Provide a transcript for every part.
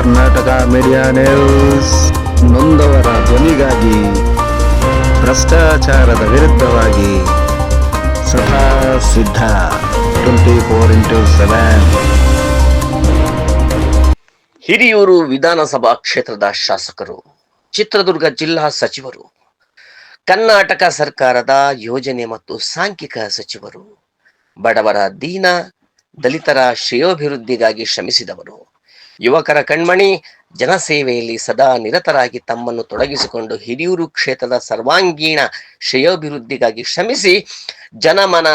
Karnataka media news ನೊಂದವರ ಧ್ವನಿಗಾಗಿ, ಭ್ರಷ್ಟಾಚಾರದ ವಿರುದ್ಧವಾಗಿ ಸದಾ ಸಿದ್ಧ 24x7. ಹಿರಿಯೂರು ವಿಧಾನಸಭಾ ಕ್ಷೇತ್ರದ ಶಾಸಕರು, ಚಿತ್ರದುರ್ಗ ಜಿಲ್ಲಾ ಸಚಿವರು, ಕರ್ನಾಟಕ ಸರ್ಕಾರದ ಯೋಜನೆ ಮತ್ತು ಸಾಂಖ್ಯಿಕ ಸಚಿವರು, ಬಡವರ ದೀನ ದಲಿತರ ಶ್ರೇಯೋಭಿವೃದ್ಧಿಗಾಗಿ ಶ್ರಮಿಸಿದವರು, ಯುವಕರ ಕಣ್ಮಣಿ, ಜನಸೇವೆಯಲ್ಲಿ ಸದಾ ನಿರತರಾಗಿ ತಮ್ಮನ್ನು ತೊಡಗಿಸಿಕೊಂಡು ಹಿರಿಯೂರು ಕ್ಷೇತ್ರದ ಸರ್ವಾಂಗೀಣ ಶ್ರೇಯೋಭಿವೃದ್ಧಿಗಾಗಿ ಶ್ರಮಿಸಿ ಜನಮನ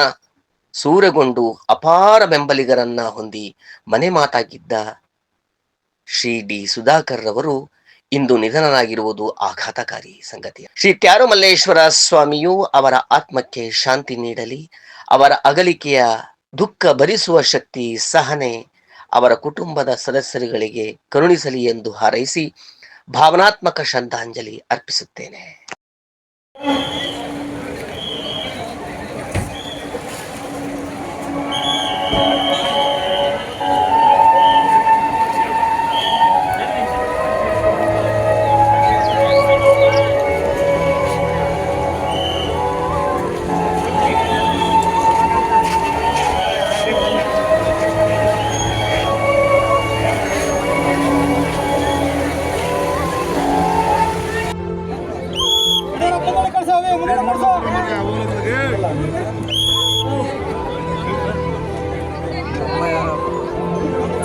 ಸೂರೆಗೊಂಡು ಅಪಾರ ಬೆಂಬಲಿಗರನ್ನ ಹೊಂದಿ ಮನೆ ಮಾತಾಗಿದ್ದ ಶ್ರೀ ಡಿ ಸುಧಾಕರ್ ರವರು ಇಂದು ನಿಧನರಾಗಿರುವುದು ಆಘಾತಕಾರಿ ಸಂಗತಿ. ಶ್ರೀ ತ್ಯಾರುಮಲ್ಲೇಶ್ವರ ಸ್ವಾಮಿಯು ಅವರ ಆತ್ಮಕ್ಕೆ ಶಾಂತಿ ನೀಡಲಿ, ಅವರ ಅಗಲಿಕೆಯ ದುಃಖ ಭರಿಸುವ ಶಕ್ತಿ, ಸಹನೆ ಅವರ ಕುಟುಂಬದ ಸದಸ್ಯರುಗಳಿಗೆ ಕರುಣಿಸಲಿ ಎಂದು ಹಾರೈಸಿ ಭಾವನಾತ್ಮಕ ಶ್ರದ್ಧಾಂಜಲಿ ಅರ್ಪಿಸುತ್ತೇನೆ.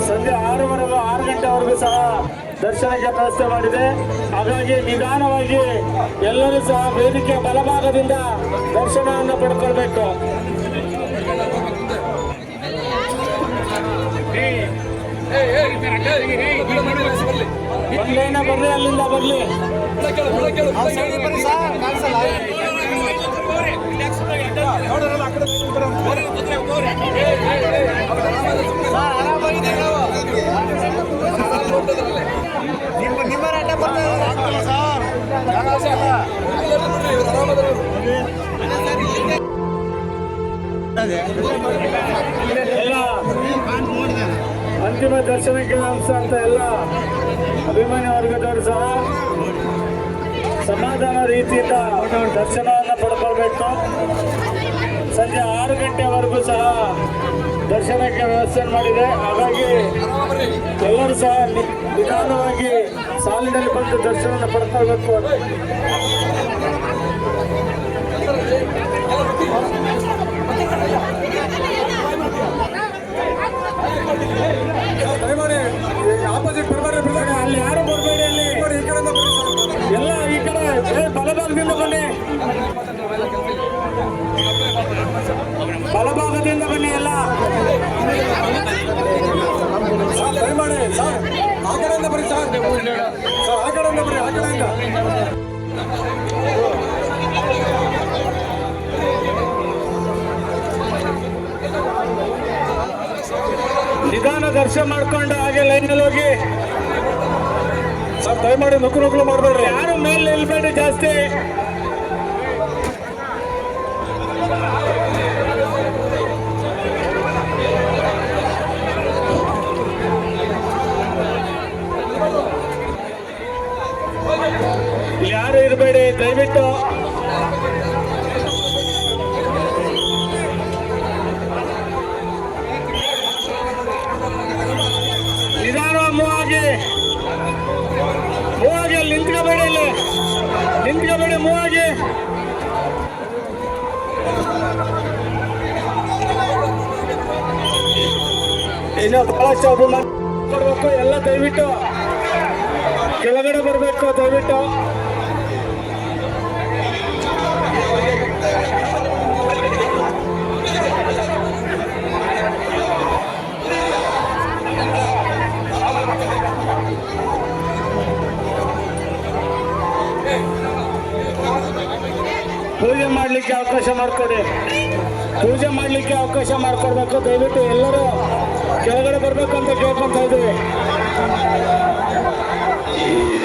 ಸಂಜೆ 6 ಗಂಟೆವರೆಗೂ ಸಹ ದರ್ಶನಕ್ಕೆ ವ್ಯವಸ್ಥೆ ಮಾಡಿದೆ. ಹಾಗಾಗಿ ನಿಧಾನವಾಗಿ ಎಲ್ಲರೂ ಸಹ ವೇದಿಕೆ ಬಲಭಾಗದಿಂದ ದರ್ಶನವನ್ನು ಪಡ್ಕೊಳ್ಬೇಕು. ಒಂದೇನ ಬರ್ಲಿ, ಅಲ್ಲಿಂದ ಬರ್ಲಿ. ಅಂತಿಮ ದರ್ಶನಕ್ಕೆ ಅಂಶ ಅಂತ ಎಲ್ಲ ಅಭಿಮಾನಿ ವರ್ಗದವರು ಸಹ ಸಮಾಧಾನ ರೀತಿಯಿಂದ ದರ್ಶನವನ್ನು ಪಡ್ಕೊಳ್ಬೇಕು. ಸಂಜೆ 6 ಗಂಟೆವರೆಗೂ ಸಹ ದರ್ಶನಕ್ಕೆ ವ್ಯವಸ್ಥೆ ಮಾಡಿದೆ. ಹಾಗಾಗಿ ಎಲ್ಲರೂ ಸಹ ನಿಧಾನವಾಗಿ ಸಾಲಿನಲ್ಲಿ ಬಂದು ದರ್ಶನವನ್ನು ಪಡ್ಕೊಳ್ಬೇಕು. ಆಪೋಸಿಟ್ ಬರಬೇಡಿ, ಅಲ್ಲಿ ಯಾರು ಬರಬೇಡಿ, ಅಲ್ಲಿ ಎಲ್ಲ ಈ ಕಡೆ ಬಲಭಾಗದಿಂದ ಬನ್ನಿ, ಬಲಭಾಗದಿಂದ ಬನ್ನಿ ಎಲ್ಲ. ದಯಮಾಡಿ ಸರ್ ಆ ಕಡೆಯಿಂದ ಬನ್ನಿ, ಸರ್ ಆ ಕಡೆಯಿಂದ ಬನ್ನಿ, ಆ ಕಡೆಯಿಂದ. ನಿಧಾನ ದರ್ಶನ ಮಾಡ್ಕೊಂಡು ಹಾಗೆ ಲೈನಲ್ಲಿ ಹೋಗಿ ಸರ್. ದಯಮಾಡಿ ನುಗ್ಗಲು ಮಾಡಬೇಡ್ರಿ, ಯಾರು ಮೇಲೆ ನಿಲ್ಬೇಡಿ ಜಾಸ್ತಿ. ಯಾರು ಇರಬೇಡಿ ದಯವಿಟ್ಟು. ಮೂವಾಗಿ ಅಲ್ಲಿ ನಿಂತ್ಕೋಬೇಡಿ, ಅಲ್ಲಿ ನಿಂತ್ಕೋಬೇಡಿ, ಮೂವಾಗಿ. ಇನ್ನು ಬಹಳಷ್ಟು ಅಭಿಮಾನ ಕೊಡ್ಬೇಕು ಎಲ್ಲ. ದಯವಿಟ್ಟು ಕೆಳಗಡೆ ಬರಬೇಕು, ದಯವಿಟ್ಟು. ಪೂಜೆ ಮಾಡಲಿಕ್ಕೆ ಅವಕಾಶ ಮಾಡಿಕೊಡಿ, ಪೂಜೆ ಮಾಡಲಿಕ್ಕೆ ಅವಕಾಶ ಮಾಡಿಕೊಡ್ಬೇಕು. ದಯವಿಟ್ಟು ಎಲ್ಲರೂ ಕೆಳಗಡೆ ಬರಬೇಕು ಅಂತ ಕೇಳ್ಕೊಂತ ಇದ್ದೀವಿ.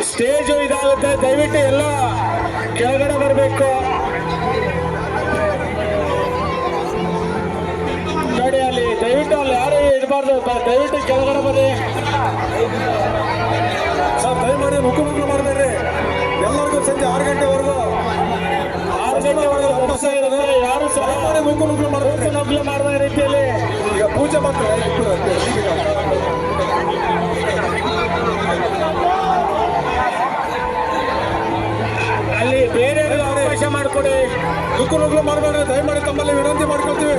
ಸ್ಟೇಜು ಇದಾಗುತ್ತೆ, ದಯವಿಟ್ಟು ಎಲ್ಲ ಕೆಳಗಡೆ ಬರಬೇಕು. ನೋಡಿ ಅಲ್ಲಿ ದಯವಿಟ್ಟು ಅಲ್ಲಿ ಯಾರು ನಿಲ್ಲಿಸಬಾರ್ದು, ದಯವಿಟ್ಟು ಕೆಳಗಡೆ ಬರ್ರಿ ಸರ್. ದಯಮಾಡಿ ಮುಖ ಮಾಡಬೇಡ್ರಿ. ಎಲ್ಲರಿಗೂ ಸಂಜೆ 6 ಗಂಟೆವರೆಗೂ ಅವಕಾಶ ಇರೋದು. ಯಾರು ಸಹ ಮುಖ ಮಾಡದ ರೀತಿಯಲ್ಲಿ ಈಗ ಪೂಜೆ ಮಾಡ್ತಾರೆ. ಅಲ್ಲಿ ಬೇರೆ ಅವಕಾಶ ಮಾಡಿಕೊಡಿ. ನುಗ್ಗಲು ಮಾಡಬೇಡ್ರಿ, ದಯಮಾಡಿ ತಮ್ಮಲ್ಲಿ ವಿನಂತಿ ಮಾಡ್ಕೊಳ್ತೀವಿ.